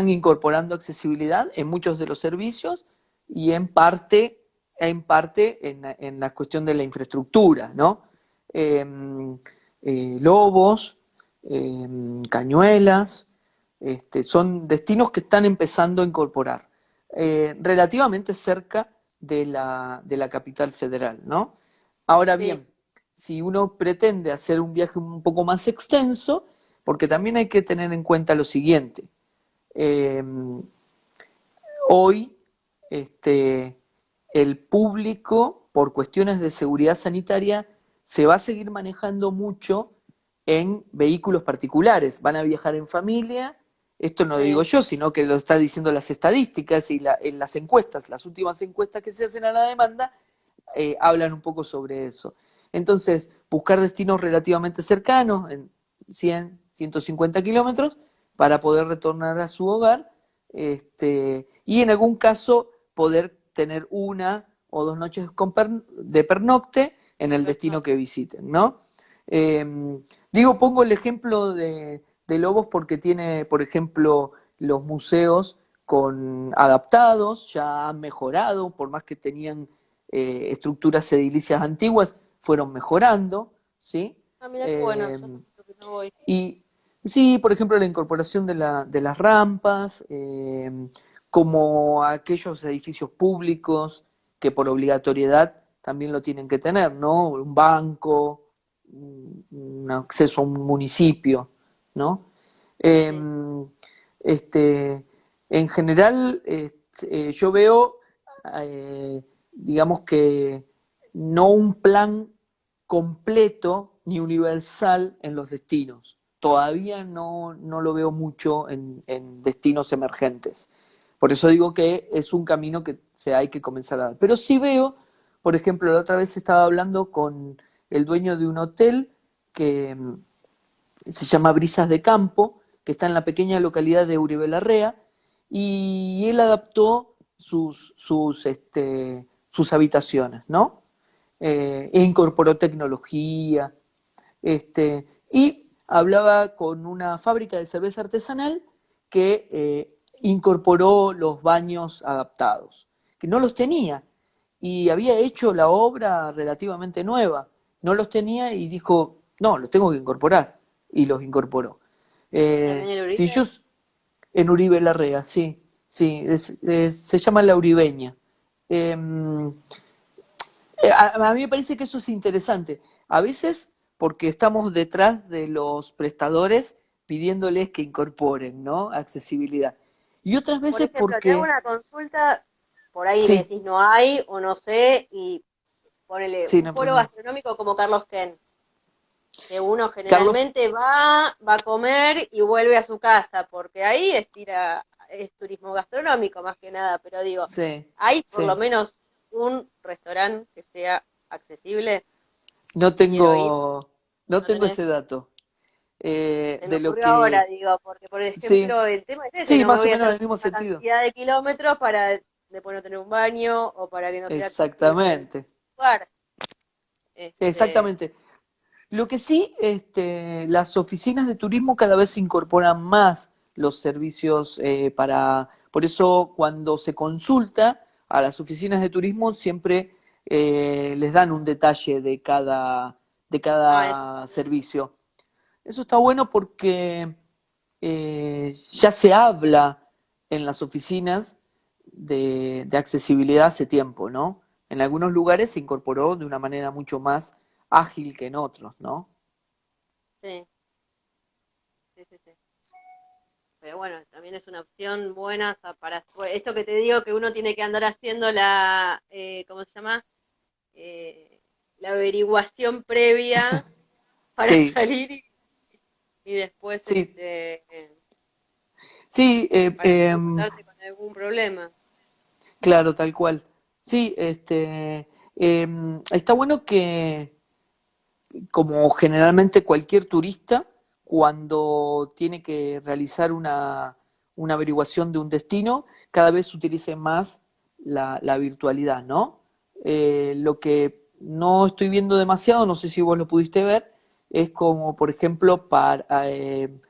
incorporando accesibilidad en muchos de los servicios y en la cuestión de la infraestructura, ¿no? Eh, Lobos, Cañuelas, son destinos que están empezando a incorporar, relativamente cerca de la capital federal, ¿no? Ahora Sí. bien, si uno pretende hacer un viaje un poco más extenso, porque también hay que tener en cuenta lo siguiente, eh, hoy este, el público, por cuestiones de seguridad sanitaria, se va a seguir manejando mucho en vehículos particulares. Van a viajar en familia, esto no lo digo Sí. yo, sino que lo están diciendo las estadísticas y en las encuestas, las últimas encuestas que se hacen a la demanda, hablan un poco sobre eso. Entonces, buscar destinos relativamente cercanos, en 100, 150 kilómetros, para poder retornar a su hogar y en algún caso poder tener 1 o 2 noches de pernocte en el destino que visiten, ¿no? Pongo el ejemplo de Lobos porque tiene, por ejemplo, los museos adaptados, ya han mejorado, por más que tenían estructuras edilicias antiguas, fueron mejorando, ¿sí? Ah, mira qué bueno, Eh, yo creo que no voy. y sí, por ejemplo, la incorporación de las rampas, como aquellos edificios públicos que por obligatoriedad también lo tienen que tener, ¿no? Un banco, un acceso a un municipio, ¿no? Eh, Sí. este, en general, yo veo, digamos que no un plan completo ni universal en los destinos. Todavía no lo veo mucho en destinos emergentes. Por eso digo que es un camino que hay que comenzar a dar. Pero sí veo, por ejemplo, la otra vez estaba hablando con el dueño de un hotel que se llama Brisas de Campo, que está en la pequeña localidad de Uribe Larrea, y él adaptó sus habitaciones, ¿no? E incorporó tecnología, y hablaba con una fábrica de cerveza artesanal que incorporó los baños adaptados, que no los tenía, y había hecho la obra relativamente nueva, no los tenía y dijo, no, los tengo que incorporar, y los incorporó. ¿También el Si yo, Uribe? en Uribe Larrea, sí, sí, se llama La Uribeña. Eh, a mí me parece que eso es interesante. A veces porque estamos detrás de los prestadores pidiéndoles que incorporen, ¿no? Accesibilidad. Y otras Por veces ejemplo, te hago porque, una consulta, por ahí me sí, decís no hay o no sé, y ponele sí, un no hay polo problema. gastronómico como Carlos Ken, que uno Carlos, generalmente va a comer y vuelve a su casa, porque ahí es turismo gastronómico más que nada, pero digo, sí, hay por lo sí. menos un restaurante que sea accesible. No Quiero ir, tengo, no no tengo tenés. ese dato Se me de lo ocurrió ahora, que, digo, porque por sí, ejemplo el tema es ese, sí, no me más o voy a menos en hacer el mismo una sentido. cantidad de kilómetros para después no tener un baño o para que no sea accesible el Exactamente, lugar. Este, exactamente. Lo que sí, las oficinas de turismo cada vez incorporan más los servicios por eso cuando se consulta a las oficinas de turismo siempre les dan un detalle de eso está cada bueno. servicio. Eso está bueno porque ya se habla en las oficinas de accesibilidad hace tiempo, ¿no? En algunos lugares se incorporó de una manera mucho más ágil que en otros, ¿no? Sí, sí, sí, sí. Pero bueno, también es una opción buena para esto que te digo que uno tiene que andar haciendo ¿cómo se llama? Eh, la averiguación previa para Sí, salir y después sí, sí, para no encontrarte con algún problema. claro, tal cual. Sí, está bueno que, como generalmente cualquier turista, cuando tiene que realizar una averiguación de un destino, cada vez utilice más la virtualidad, ¿no? Lo que no estoy viendo demasiado, no sé si vos lo pudiste ver, es como, por ejemplo, para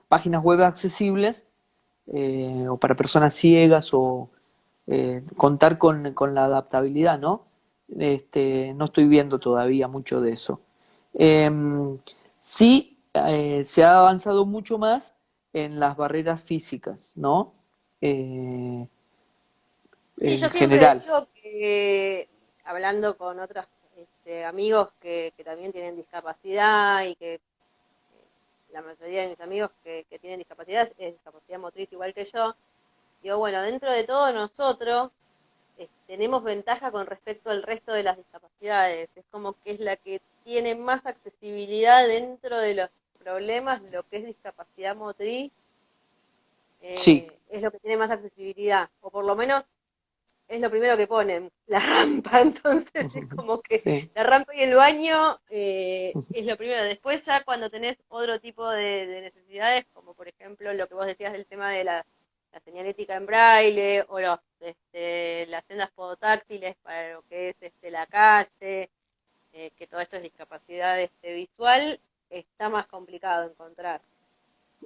páginas web accesibles o para personas ciegas o contar con la adaptabilidad, ¿no? No estoy viendo todavía mucho de eso. Eh, sí, se ha avanzado mucho más en las barreras físicas, ¿no? Eh, Sí, en yo siempre general. digo que hablando con otros amigos que también tienen discapacidad y que la mayoría de mis amigos que tienen discapacidad es discapacidad motriz igual que yo, digo, bueno, dentro de todo nosotros tenemos ventaja con respecto al resto de las discapacidades. Es como que es la que tiene más accesibilidad dentro de los problemas, lo que es discapacidad motriz, Sí, es lo que tiene más accesibilidad, o por lo menos es lo primero que ponen, la rampa. Entonces es como que sí, la rampa y el baño es lo primero. Después ya cuando tenés otro tipo de necesidades, como por ejemplo lo que vos decías del tema de la la señalética en braille o las sendas podotáctiles para lo que es la calle, que todo esto es discapacidad visual, está más complicado encontrar.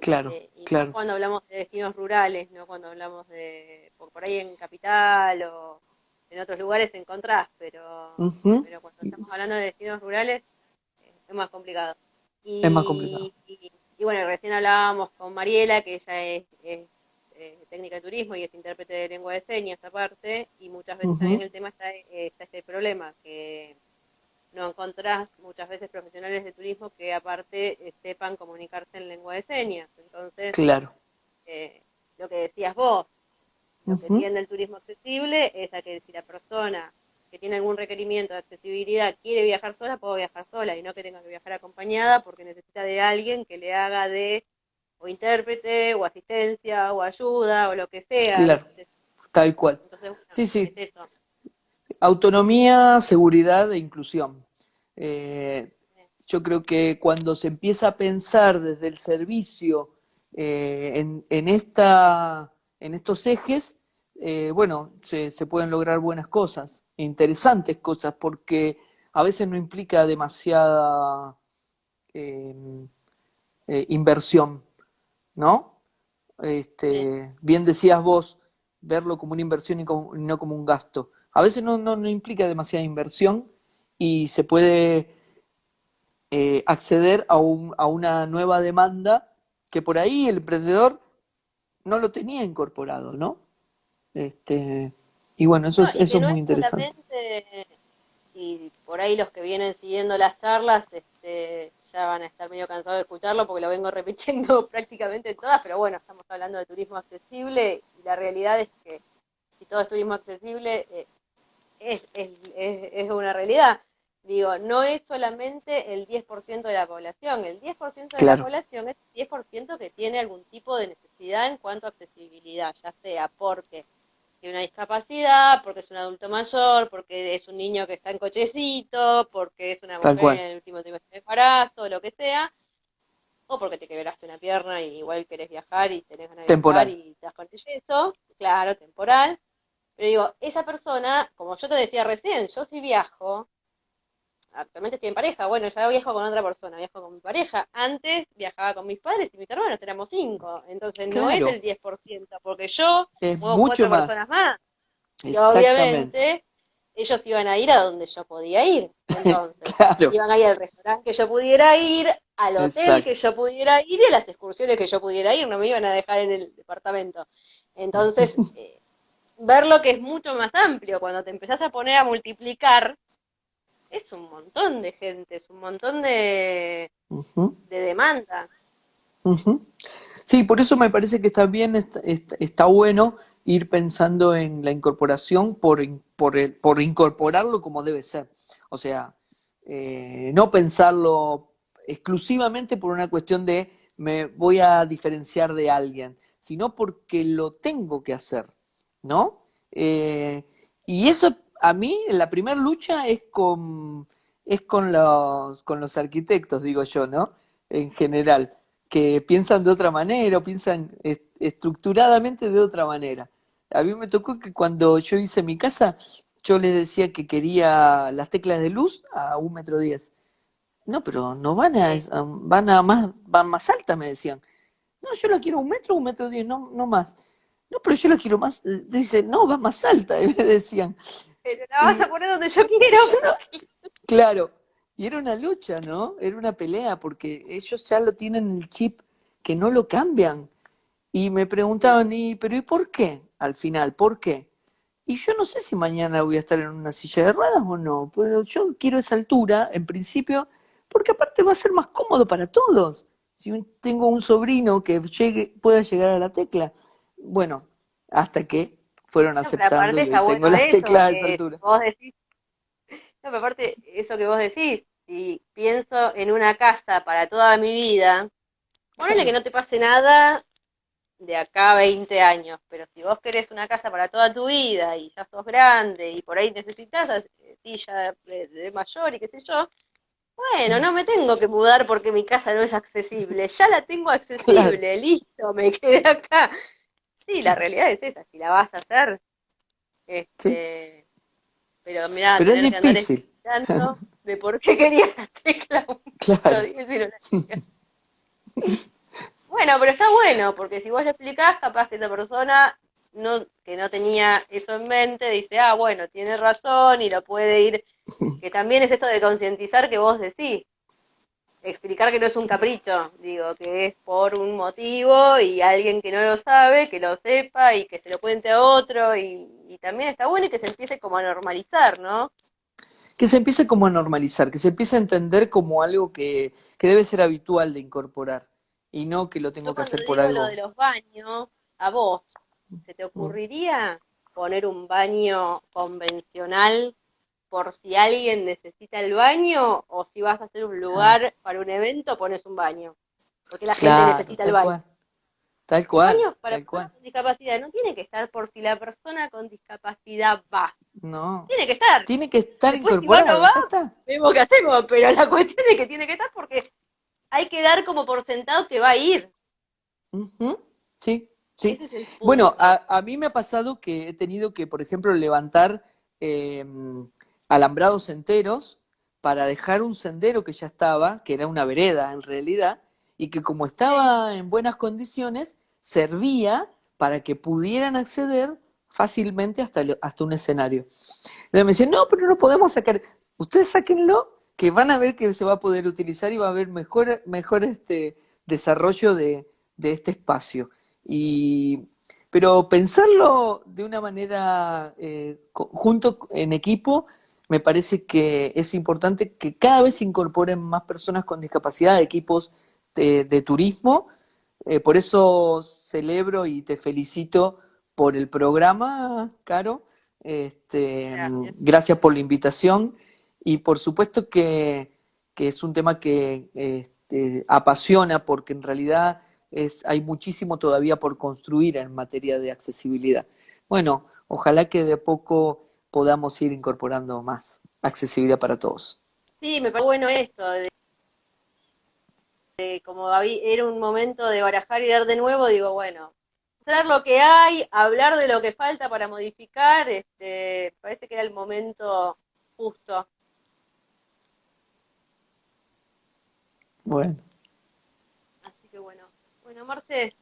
Claro, Y más claro. cuando hablamos de destinos rurales, no cuando hablamos por ahí en capital o en otros lugares encontrás, Ujú. pero cuando estamos hablando de destinos rurales es más complicado. Es más complicado. Y bueno, recién hablábamos con Mariela, que ella es técnica de turismo y es intérprete de lengua de señas aparte, y muchas veces también Ujú. el tema está este problema, que no encontrás muchas veces profesionales de turismo que aparte sepan comunicarse en lengua de señas. Entonces, Claro. eh, lo que decías vos, lo que Ujú. tiende el turismo accesible es a que si la persona que tiene algún requerimiento de accesibilidad quiere viajar sola, puede viajar sola y no que tenga que viajar acompañada porque necesita de alguien que le haga de o intérprete o asistencia o ayuda o lo que sea, Claro, ¿viste? tal cual. Entonces, bueno, Sí, es sí. eso. Autonomía, seguridad e inclusión. Eh, yo creo que cuando se empieza a pensar desde el servicio en estos ejes, bueno, se pueden lograr buenas cosas, interesantes cosas, porque a veces no implica demasiada eh, inversión, ¿no? Sí. Bien decías vos, verlo como una inversión y no como un gasto. A veces no implica demasiada inversión y se puede acceder a una nueva demanda que por ahí el emprendedor no lo tenía incorporado, ¿no? Este, y bueno, No, y eso que es no muy es interesante. solamente, y por ahí los que vienen siguiendo las charlas ya van a estar medio cansados de escucharlo porque lo vengo repitiendo prácticamente todas, pero bueno, estamos hablando de turismo accesible y la realidad es que si todo es turismo accesible, es una realidad. Digo, no es solamente el 10% de la población, el 10% de la Claro, población es el 10% que tiene algún tipo de necesidad en cuanto a accesibilidad, ya sea porque tiene una discapacidad, porque es un adulto mayor, porque es un niño que está en cochecito, porque es una tal mujer cual. en el último trimestre de embarazo, lo que sea, o porque te quebraste una pierna y igual querés viajar y tenés ganas de viajar Temporal. y estás con el yeso, claro, temporal. Pero digo, esa persona, como yo te decía recién, yo sí viajo, actualmente estoy en pareja, bueno, ya viajo con otra persona, viajo con mi pareja. Antes viajaba con mis padres y mis hermanos, éramos cinco. Entonces no es Claro, el 10% porque yo es muevo mucho cuatro más. personas más. Y Exactamente. obviamente ellos iban a ir a donde yo podía ir. Entonces, Claro, iban a ir al restaurante que yo pudiera ir, al hotel que exacto. yo pudiera ir y a las excursiones que yo pudiera ir. No me iban a dejar en el departamento. Entonces, ver lo que es mucho más amplio, cuando te empezás a poner a multiplicar, es un montón de gente, es un montón Ujú, de demanda. ujú. Sí, por eso me parece que está bien, está bueno ir pensando en la incorporación por incorporarlo como debe ser. O sea, no pensarlo exclusivamente por una cuestión de me voy a diferenciar de alguien, sino porque lo tengo que hacer, ¿no? Y eso a mí, la primera lucha es con los arquitectos, digo yo, ¿no? En general que piensan de otra manera o piensan estructuradamente de otra manera. A mí me tocó que cuando yo hice mi casa, yo les decía que quería las teclas de luz a 1,10 m. No, pero no Sí. van más altas, me decían. No, yo la quiero 1 m, 1,10 m, no más. No, pero yo la quiero más, dice, no, va más alta, me decían. Pero la vas Y a poner donde yo quiero. yo no, claro, y era una lucha, ¿no? Era una pelea, porque ellos ya lo tienen en el chip que no lo cambian. Y me Sí. preguntaban, pero ¿y por qué? Al final, ¿por qué? Y yo no sé si mañana voy a estar en una silla de ruedas o no, pero yo quiero esa altura, en principio, porque aparte va a ser más cómodo para todos. Si tengo un sobrino que pueda llegar a la tecla, bueno, hasta que fueron No, pero aceptando aparte y hoy está tengo bueno las eso, teclas a esa que altura. vos decís, no, pero aparte eso que vos decís, si pienso en una casa para toda mi vida, ponele que Claro, no te pase nada de acá a 20 años, pero si vos querés una casa para toda tu vida y ya sos grande y por ahí necesitas silla de mayor y qué sé yo, bueno, no me tengo que mudar porque mi casa no es accesible, ya la tengo claro. accesible, listo, me quedé acá. Sí, la realidad es esa, si la vas a hacer, Sí, este, pero mirá, pero es tener que andar difícil, explicando de por qué quería esa tecla un claro. 10 y no la quería. Bueno, pero está bueno, porque si vos le explicás, capaz que esa persona que no tenía eso en mente, dice, ah, bueno, tiene razón y lo puede ir, que también es esto de concientizar que vos decís, explicar que no es un capricho, digo, que es por un motivo y alguien que no lo sabe, que lo sepa y que se lo cuente a otro y también está bueno y que se empiece como a normalizar, ¿no? Que se empiece como a normalizar, que se empiece a entender como algo que debe ser habitual de incorporar y no que lo Yo tengo que cuando hacer por digo lo de algo. los baños, a vos, ¿se te Mm. ocurriría poner un baño convencional por si alguien necesita el baño o si vas a hacer un Ah, lugar para un evento pones un baño? Porque la gente claro, necesita el baño. tal El cual, baño para tal personas cual. con discapacidad no tiene que estar por si la persona con discapacidad va. No, Tiene que estar. tiene que estar Después si va o no incorporado, va, ya está. vemos qué hacemos, pero la cuestión es que tiene que estar porque hay que dar como por sentado que va a ir. Ujú. Sí, sí. Ese es el Bueno, punto. a mí me ha pasado que he tenido que, por ejemplo, levantar eh, alambrados enteros para dejar un sendero que ya estaba, que era una vereda en realidad, y que como Sí. estaba en buenas condiciones, servía para que pudieran acceder fácilmente hasta un escenario. Entonces me decían, no, pero no podemos sacar. Ustedes sáquenlo, que van a ver que se va a poder utilizar y va a haber mejor desarrollo de este espacio. Y, pero pensarlo de una manera junto en equipo, me parece que es importante que cada vez se incorporen más personas con discapacidad a equipos de turismo. Por eso celebro y te felicito por el programa, Caro. Gracias. Gracias por la invitación y por supuesto que es un tema que apasiona porque en realidad hay muchísimo todavía por construir en materia de accesibilidad. Bueno, ojalá que de a poco podamos ir incorporando más accesibilidad para todos. Sí, me parece bueno esto, de como era un momento de barajar y dar de nuevo, digo, bueno, mostrar lo que hay, hablar de lo que falta para modificar, parece que era el momento justo. Bueno, Así que bueno, Marce,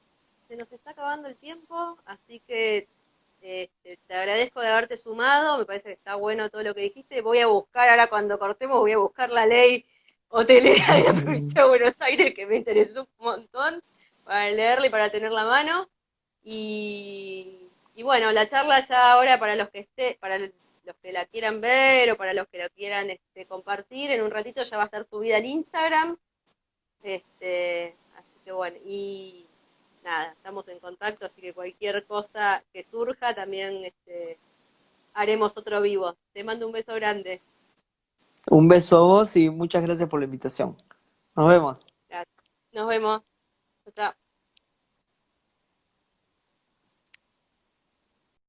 se nos está acabando el tiempo, así que te agradezco de haberte sumado, me parece que está bueno todo lo que dijiste. Voy a buscar, ahora cuando cortemos, voy a buscar la ley hotelera de la provincia de Buenos Aires, que me interesó un montón, para leerla y para tenerla a mano. Y bueno, la charla ya ahora para los que los que la quieran ver o para los que la quieran compartir, en un ratito ya va a estar subida al Instagram. Así que bueno, y nada, estamos en contacto, así que cualquier cosa que surja también haremos otro vivo. Te mando un beso grande. un beso a vos y muchas gracias por la invitación. Nos vemos. Gracias. Nos vemos. Chao. Chao.